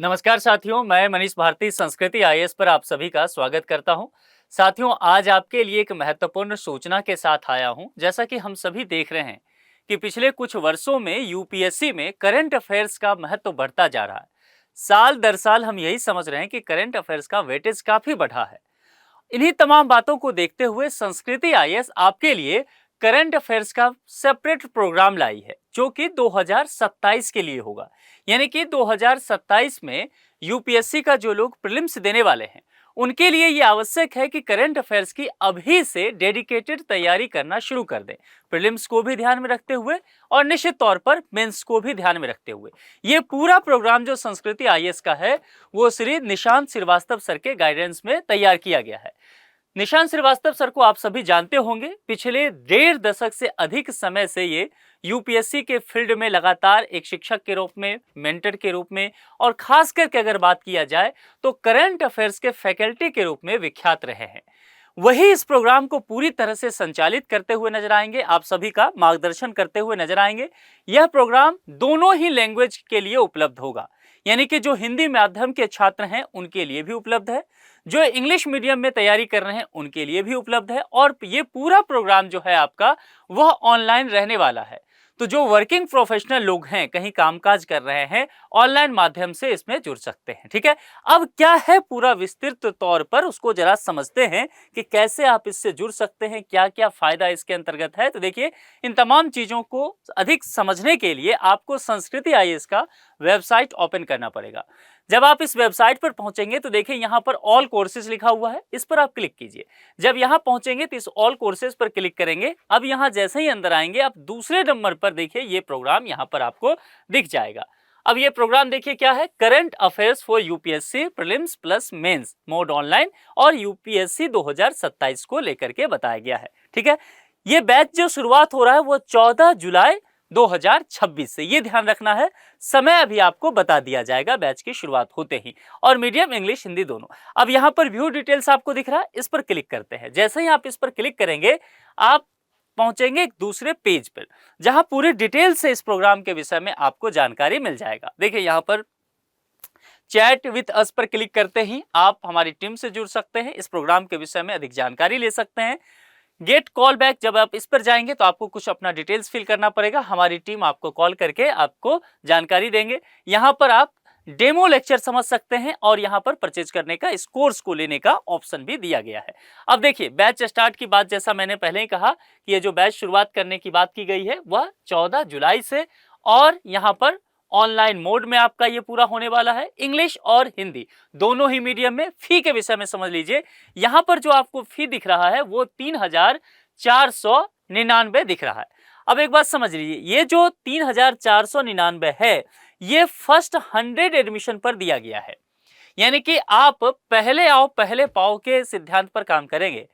नमस्कार साथियों, मैं मनीष भारती संस्कृति आईएएस पर आप सभी का स्वागत करता हूं। साथियों, आज आपके लिए एक महत्वपूर्ण सूचना के साथ आया हूं। जैसा कि हम सभी देख रहे हैं कि पिछले कुछ वर्षों में यूपीएससी में करंट अफेयर्स का महत्व बढ़ता जा रहा है। साल दर साल हम यही समझ रहे हैं कि करंट अफेयर्स का वेटेज काफी बढ़ा है। इन्हीं तमाम बातों को देखते हुए संस्कृति आईएएस आपके लिए करंट अफेयर्स का सेपरेट प्रोग्राम लाई है, जो कि 2027 के लिए होगा। यानी कि 2027 में यूपीएससी का जो लोग प्रीलिम्स देने वाले हैं, उनके लिए ये आवश्यक है कि करंट अफेयर्स की अभी से डेडिकेटेड तैयारी करना शुरू कर दें, प्रीलिम्स को भी ध्यान में रखते हुए और निश्चित तौर पर मेंस को भी ध्यान में रखते हुए। ये पूरा प्रोग्राम जो संस्कृति आईएएस का है, वो श्री निशांत श्रीवास्तव सर के गाइडेंस में तैयार किया गया है। निशांत श्रीवास्तव सर को आप सभी जानते होंगे। पिछले 1.5 दशक से अधिक समय से ये यूपीएससी के फील्ड में लगातार एक शिक्षक के रूप में, मेंटर के रूप में और खास करके अगर बात किया जाए तो करंट अफेयर्स के फैकल्टी के रूप में विख्यात रहे हैं। वही इस प्रोग्राम को पूरी तरह से संचालित करते हुए नजर आएंगे, आप सभी का मार्गदर्शन करते हुए नजर आएंगे। यह प्रोग्राम दोनों ही लैंग्वेज के लिए उपलब्ध होगा, यानी कि जो हिंदी माध्यम के छात्र हैं उनके लिए भी उपलब्ध है, जो इंग्लिश मीडियम में तैयारी कर रहे हैं उनके लिए भी उपलब्ध है, और ये पूरा प्रोग्राम जो है आपका वह ऑनलाइन रहने वाला है। तो जो वर्किंग प्रोफेशनल लोग हैं, कहीं कामकाज कर रहे हैं, ऑनलाइन माध्यम से इसमें जुड़ सकते हैं। ठीक है, अब क्या है पूरा विस्तृत तौर पर उसको जरा समझते हैं कि कैसे आप इससे जुड़ सकते हैं, क्या क्या फायदा इसके अंतर्गत है। तो देखिए, इन तमाम चीजों को अधिक समझने के लिए आपको संस्कृति आईएएस का वेबसाइट ओपन करना पड़ेगा। जब आप इस वेबसाइट पर पहुंचेंगे तो देखिए यहाँ पर ऑल कोर्सेज लिखा हुआ है, इस पर आप क्लिक कीजिए। जब यहाँ पहुंचेंगे तो इस ऑल कोर्सेज पर क्लिक करेंगे। अब यहाँ जैसे ही अंदर आएंगे, आप दूसरे नंबर पर देखिए ये प्रोग्राम यहाँ पर आपको दिख जाएगा। अब ये प्रोग्राम देखिए क्या है, current affairs for UPSC prelims plus mains mode online और यूपीएससी 2027 को लेकर के बताया गया है। ठीक है, ये बैच जो शुरुआत हो रहा है वो 14 जुलाई 2026 से, ये ध्यान रखना है। समय अभी आपको बता दिया जाएगा बैच की शुरुआत होते ही, और मीडियम इंग्लिश हिंदी दोनों। अब यहाँ पर व्यू डिटेल्स आपको दिख रहा है, इस पर क्लिक करते हैं। जैसे ही आप इस पर क्लिक करेंगे, आप पहुंचेंगे एक दूसरे पेज पर, जहां पूरे डिटेल से इस प्रोग्राम के विषय में आपको जानकारी मिल जाएगा। देखिए यहाँ पर चैट विद अस पर क्लिक करते ही आप हमारी टीम से जुड़ सकते हैं, इस प्रोग्राम के विषय में अधिक जानकारी ले सकते हैं। गेट कॉल बैक, जब आप इस पर जाएंगे तो आपको कुछ अपना डिटेल्स फिल करना पड़ेगा, हमारी टीम आपको कॉल करके आपको जानकारी देंगे। यहाँ पर आप डेमो लेक्चर समझ सकते हैं और यहाँ पर परचेज करने का, इस कोर्स को लेने का ऑप्शन भी दिया गया है। अब देखिए बैच स्टार्ट की बात, जैसा मैंने पहले ही कहा कि ये जो बैच शुरुआत करने की बात की गई है वह 14 जुलाई से, और यहाँ पर ऑनलाइन मोड में आपका ये पूरा होने वाला है। इंग्लिश और हिंदी दोनों ही मीडियम में। फी के विषय में समझ लीजिए, यहाँ पर जो आपको फी दिख रहा है वो 3,499 दिख रहा है। अब एक बात समझ लीजिए, ये जो 3,499 है, ये फर्स्ट 100 एडमिशन पर दिया गया है। यानी कि आप पहले आओ पहले पाओ के सिद्धांत पर काम करेंगे।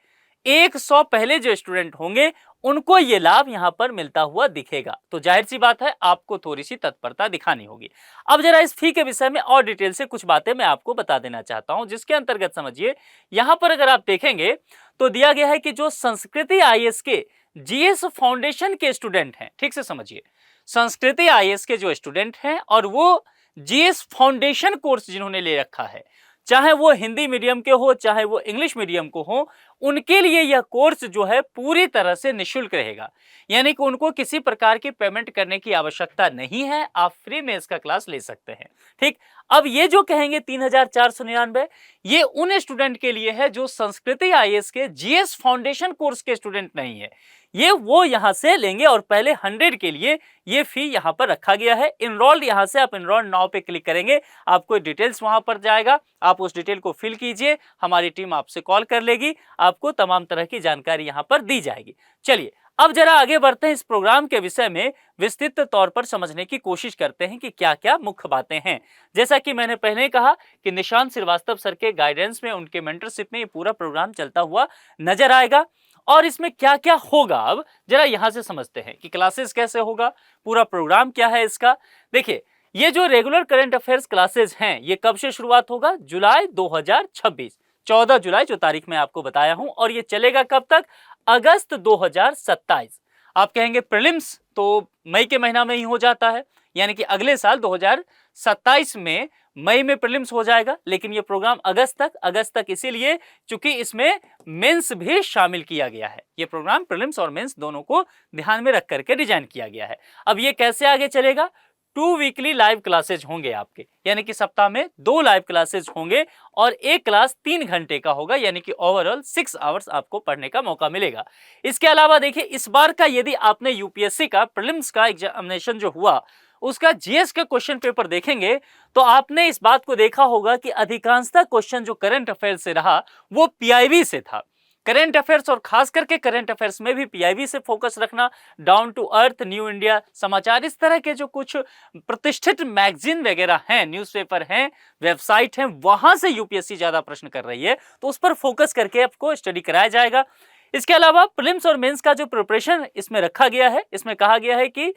100 पहले जो स्टूडेंट होंगे उनको ये लाभ यहां पर मिलता हुआ दिखेगा, तो जाहिर सी बात है आपको थोड़ी सी तत्परता दिखानी होगी। अब जरा इस फी के विषय में और डिटेल से कुछ बातें मैं आपको बता देना चाहता हूं, जिसके अंतर्गत समझिए यहां पर अगर आप देखेंगे तो दिया गया है कि जो संस्कृति आईएएस के जीएस फाउंडेशन के स्टूडेंट हैं, ठीक से समझिए, संस्कृति आईएएस के जो स्टूडेंट हैं और वो जीएस फाउंडेशन कोर्स जिन्होंने ले रखा है, चाहे वो हिंदी मीडियम के हो चाहे वो इंग्लिश मीडियम को हो, उनके लिए यह कोर्स जो है पूरी तरह से निःशुल्क रहेगा। यानी कि उनको किसी प्रकार की पेमेंट करने की आवश्यकता नहीं है, आप फ्री में इसका क्लास ले सकते हैं। ठीक, अब ये जो कहेंगे 3,499, ये उन स्टूडेंट के लिए है जो संस्कृति आईएएस के जीएस फाउंडेशन कोर्स के स्टूडेंट नहीं है, ये वो यहां से लेंगे। और पहले 100 के लिए ये फी यहां पर रखा गया है। इनरोल्ड, यहां से आप इनरोल्ड नाउ पे क्लिक करेंगे, आपको डिटेल्स वहां पर जाएगा, आप उस डिटेल को फिल कीजिए, हमारी टीम आपसे कॉल कर लेगी, आपको तमाम तरह की जानकारी यहां पर दी जाएगी। चलिए अब जरा आगे बढ़ते हैं, इस प्रोग्राम के विषय में विस्तृत तौर पर समझने की कोशिश करते हैं कि क्या क्या मुख्य बातें हैं। जैसा कि मैंने पहले कहा कि निशांत श्रीवास्तव सर के गाइडेंस में, उनके मेंटरशिप में ये पूरा प्रोग्राम चलता हुआ नजर आएगा। और इसमें क्या क्या होगा, अब जरा यहां से समझते हैं कि क्लासेस कैसे होगा, पूरा प्रोग्राम क्या है इसका। देखिए, ये जो रेगुलर करंट अफेयर्स क्लासेस हैं, ये कब से शुरुआत होगा, जुलाई 2026, 14 जुलाई जो तारीख मैं आपको बताया हूं, और ये चलेगा कब तक, अगस्त 2027। आप कहेंगे प्रीलिम्स तो मई के महीना में ही हो जाता है, यानी कि अगले साल 2027 में मई में प्रीलिम्स हो जाएगा, लेकिन ये प्रोग्राम अगस्त तक इसीलिए चूंकि इसमें मेंस भी शामिल किया गया है। ये प्रोग्राम प्रीलिम्स और मेंस दोनों को ध्यान में रख करके डिजाइन किया गया है। अब ये कैसे आगे चलेगा? 2 वीकली लाइव क्लासेज होंगे आपके, यानी कि सप्ताह में 2 लाइव क्लासेज होंगे और एक क्लास 3 घंटे का होगा, यानी कि ओवरऑल 6 आवर्स आपको पढ़ने का मौका मिलेगा। इसके अलावा देखिए, इस बार का यदि आपने यूपीएससी का प्रीलिम्स का एग्जामिनेशन जो हुआ उसका जीएस का क्वेश्चन पेपर देखेंगे तो आपने इस बात को देखा होगा कि अधिकांशतः क्वेश्चन जो करंट अफेयर से रहा वो पीआईबी से था। करंट अफेयर्स और खास करके करंट अफेयर्स में भी पीआईबी से फोकस रखना, down to earth, new India Samachar, इस तरह के जो कुछ प्रतिष्ठित मैगजीन वगैरह हैं, न्यूज़पेपर हैं, वेबसाइट हैं, वहां से यूपीएससी ज्यादा प्रश्न कर रही है, तो उस पर फोकस करके आपको स्टडी कराया जाएगा। इसके अलावा प्रीलिम्स और मेंस का जो प्रिपरेशन इसमें रखा गया है, इसमें कहा गया है कि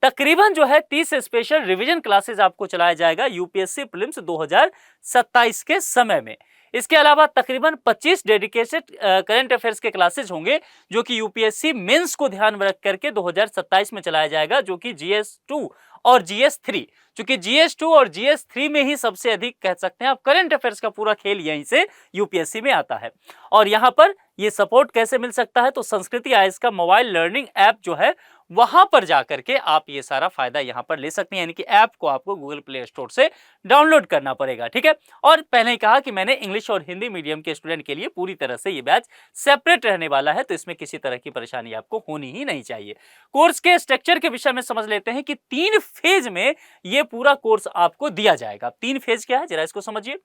तकरीबन जो है 30 स्पेशल रिवीजन क्लासेस आपको चलाया जाएगा यूपीएससी प्रीलिम्स 2027 के समय में। इसके अलावा तकरीबन 25 डेडिकेटेड करंट अफेयर्स के क्लासेस होंगे जो कि यूपीएससी मेंस को ध्यान में रख करके 2027 में चलाया जाएगा, जो कि जीएस2 और जीएस3। क्योंकि जीएस2 और जीएस3 में ही सबसे अधिक कह सकते हैं आप करंट अफेयर्स का पूरा खेल यहीं से यूपीएससी में आता है। और यहाँ पर ये सपोर्ट कैसे मिल सकता है? तो संस्कृति आईएएस का मोबाइल लर्निंग ऐप जो है वहां पर जाकर के आप ये सारा फायदा यहां पर ले सकते हैं, यानी कि ऐप को आपको गूगल प्ले स्टोर से डाउनलोड करना पड़ेगा, ठीक है। और पहले ही कहा कि मैंने इंग्लिश और हिंदी मीडियम के स्टूडेंट के लिए पूरी तरह से ये बैच सेपरेट रहने वाला है, तो इसमें किसी तरह की परेशानी आपको होनी ही नहीं चाहिए। कोर्स के स्ट्रक्चर के विषय में समझ लेते हैं कि 3 फेज में ये पूरा कोर्स आपको दिया जाएगा। 3 फेज क्या है, जरा इसको समझिए।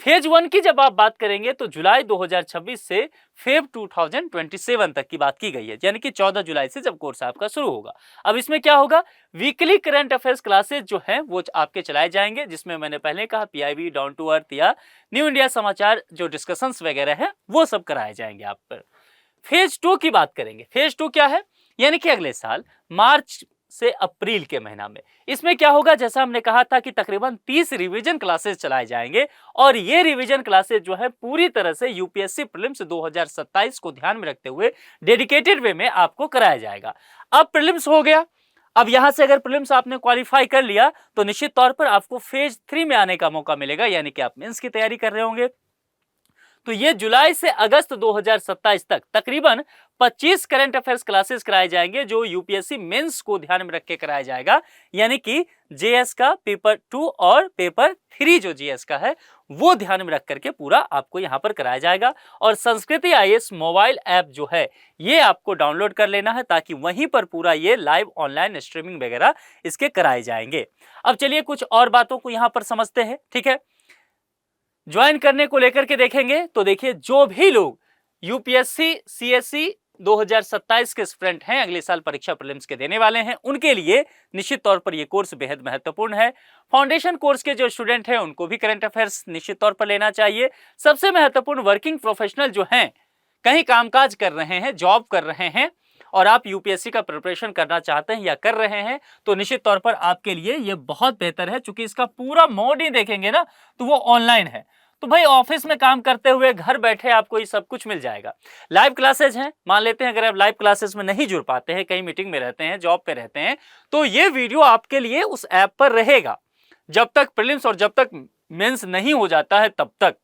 फेज 1 की जब आप बात करेंगे तो जुलाई 2026 से फेब 2027 तक की बात की गई है, यानी कि 14 जुलाई से जब कोर्स आपका शुरू होगा। अब इसमें क्या होगा? वीकली करंट अफेयर्स क्लासेस जो हैं वो आपके चलाए जाएंगे, जिसमें मैंने पहले कहा पीआईबी, डाउन टू अर्थ या न्यू इंडिया समाचार जो डिस्कशंस वगैरह हैं वो सब कराए जाएंगे आप पर। फेज 2 की बात करेंगे। फेज 2 क्या है? यानी कि अगले साल मार्च से अप्रैल के महीना में इसमें क्या होगा? जैसा हमने कहा था कि तकरीबन 30 रिवीजन क्लासेस चलाए जाएंगे और ये रिवीजन क्लासेस जो है पूरी तरह से यूपीएससी प्रीलिम्स 2027 को ध्यान में रखते हुए डेडिकेटेड वे में आपको कराया जाएगा। अब प्रीलिम्स हो गया, अब यहां से अगर प्रीलिम्स आपने क्वालिफाई कर लिया तो निश्चित तौर पर आपको फेज 3 में आने का मौका मिलेगा, यानी कि आप मेंस की तैयारी कर रहे होंगे। तो ये जुलाई से अगस्त 2027 तक तकरीबन 25 करंट अफेयर्स क्लासेस कराए जाएंगे जो यूपीएससी मेंस को ध्यान में रख के कराया जाएगा, यानी कि जेएस का पेपर 2 और पेपर 3 जो जीएस का है वो ध्यान में रख करके पूरा आपको यहां पर कराया जाएगा। और संस्कृति आईएएस मोबाइल ऐप जो है ये आपको डाउनलोड कर लेना है ताकि वहीं पर पूरा ये लाइव ऑनलाइन स्ट्रीमिंग वगैरह इसके कराए जाएंगे। अब चलिए कुछ और बातों को यहां पर समझते हैं, ठीक है। ज्वाइन करने को लेकर के देखेंगे तो देखिए, जो भी लोग यूपीएससी सीएससी 2027 के स्टूडेंट हैं, अगले साल परीक्षा प्रीलिम्स के देने वाले हैं, उनके लिए निश्चित तौर पर यह कोर्स बेहद महत्वपूर्ण है। फाउंडेशन कोर्स के जो स्टूडेंट हैं उनको भी करंट अफेयर्स निश्चित तौर पर लेना चाहिए। सबसे महत्वपूर्ण वर्किंग प्रोफेशनल जो हैं, कहीं कामकाज कर रहे हैं, जॉब कर रहे हैं और आप यूपीएससी का प्रिपरेशन करना चाहते हैं या कर रहे हैं, तो निश्चित तौर पर आपके लिए यह बहुत बेहतर है, क्योंकि इसका पूरा मोड ही देखेंगे ना तो वो ऑनलाइन है। तो भाई ऑफिस में काम करते हुए घर बैठे आपको ये सब कुछ मिल जाएगा। लाइव क्लासेस हैं, मान लेते हैं अगर आप लाइव क्लासेस में नहीं जुड़ पाते हैं, कहीं मीटिंग में रहते हैं, जॉब पे रहते हैं, तो ये वीडियो आपके लिए उस ऐप पर रहेगा जब तक प्रीलिम्स और जब तक मेंस नहीं हो जाता है तब तक।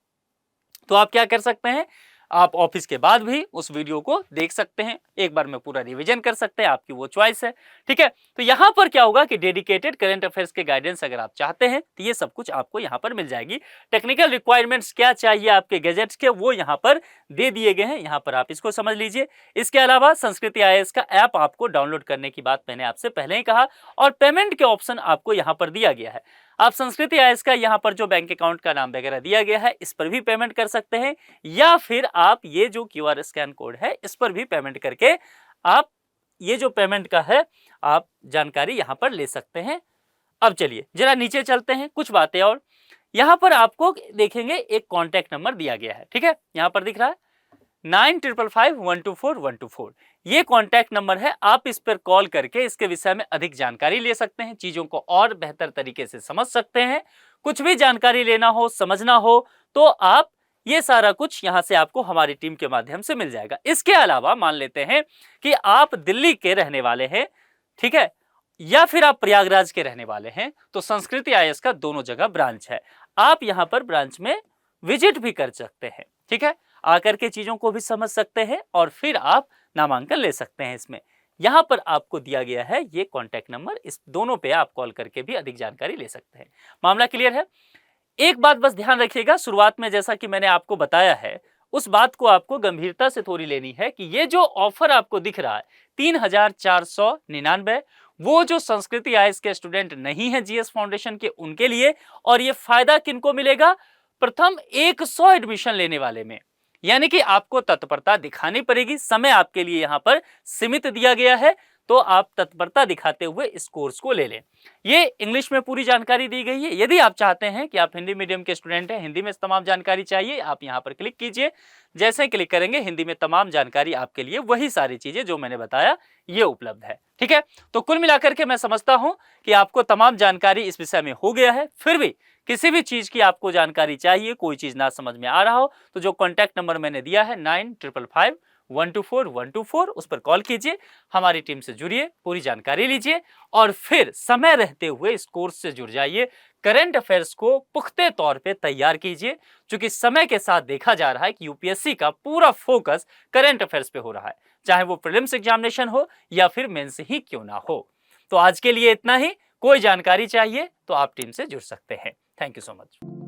तो आप क्या कर सकते हैं, आप ऑफिस के बाद भी उस वीडियो को देख सकते हैं, एक बार में पूरा रिवीजन कर सकते हैं, आपकी वो चॉइस है, ठीक है। तो यहाँ पर क्या होगा कि डेडिकेटेड करंट अफेयर्स के गाइडेंस अगर आप चाहते हैं तो ये सब कुछ आपको यहाँ पर मिल जाएगी। टेक्निकल रिक्वायरमेंट्स क्या चाहिए आपके गैजेट्स के, वो यहाँ पर दे दिए गए हैं, यहाँ पर आप इसको समझ लीजिए। इसके अलावा संस्कृति आईएएस का ऐप आपको डाउनलोड करने की बात मैंने आपसे पहले ही कहा, और पेमेंट के ऑप्शन आपको यहाँ पर दिया गया है। आप संस्कृति आईएएस का यहाँ पर जो बैंक अकाउंट का नाम वगैरह दिया गया है इस पर भी पेमेंट कर सकते हैं, या फिर आप ये जो क्यूआर स्कैन कोड है इस पर भी पेमेंट करके आप ये जो पेमेंट का है आप जानकारी यहाँ पर ले सकते हैं। अब चलिए जरा नीचे चलते हैं, कुछ बातें और। यहाँ पर आपको देखेंगे एक कॉन्टैक्ट नंबर दिया गया है, ठीक है, यहाँ पर दिख रहा है 9555124124। ये कॉन्टैक्ट नंबर है, आप इस पर कॉल करके इसके विषय में अधिक जानकारी ले सकते हैं, चीजों को और बेहतर तरीके से समझ सकते हैं। कुछ भी जानकारी लेना हो, समझना हो तो आप ये सारा कुछ यहाँ से आपको हमारी टीम के माध्यम से मिल जाएगा। इसके अलावा मान लेते हैं कि आप दिल्ली के रहने वाले हैं, ठीक है, या फिर आप प्रयागराज के रहने वाले हैं, तो संस्कृति आईएएस का दोनों जगह ब्रांच है। आप यहाँ पर ब्रांच में विजिट भी कर सकते हैं। ठीक है, आकर के चीजों को भी समझ सकते हैं और फिर आप नामांकन ले सकते हैं। इसमें यहाँ पर आपको दिया गया है ये कॉन्टैक्ट नंबर, इस दोनों पे आप कॉल करके भी अधिक जानकारी ले सकते हैं। मामला क्लियर है? एक बात बस ध्यान रखिएगा, शुरुआत में जैसा कि मैंने आपको बताया है उस बात को आपको गंभीरता से थोड़ी लेनी है कि ये जो ऑफर आपको दिख रहा है 3,499, वो जो संस्कृति आईएएस के स्टूडेंट नहीं है जीएस फाउंडेशन के उनके लिए, और ये फायदा किनको मिलेगा? प्रथम 100 एडमिशन लेने वाले में। यानी कि आपको तत्परता दिखानी पड़ेगी, समय आपके लिए यहां पर सीमित दिया गया है, तो आप तत्परता दिखाते हुए इस कोर्स को ले लें। ये इंग्लिश में पूरी जानकारी दी गई है। यदि आप चाहते हैं कि आप हिंदी मीडियम के स्टूडेंट हैं, हिंदी में तमाम जानकारी चाहिए, आप यहाँ पर क्लिक कीजिए। जैसे क्लिक करेंगे हिंदी में तमाम जानकारी आपके लिए वही सारी चीजें जो मैंने बताया ये उपलब्ध है। ठीक है, तो कुल मिलाकर के मैं समझता हूं कि आपको तमाम जानकारी इस विषय में हो गया है। फिर भी किसी भी चीज की आपको जानकारी चाहिए, कोई चीज ना समझ में आ रहा हो, तो जो कॉन्टैक्ट नंबर मैंने दिया है 9555 124 124, उस पर कॉल कीजिए, हमारी टीम से जुड़िए, पूरी जानकारी लीजिए और फिर समय रहते हुए इस कोर्स से जुड़ जाइए। करंट अफेयर्स को पुख्ते तौर पे तैयार कीजिए, क्योंकि समय के साथ देखा जा रहा है कि यूपीएससी का पूरा फोकस करंट अफेयर्स पे हो रहा है, चाहे वो प्रीलिम्स एग्जामिनेशन हो या फिर मेंस ही क्यों ना हो। तो आज के लिए इतना ही। कोई जानकारी चाहिए तो आप टीम से जुड़ सकते हैं। Thank you so much.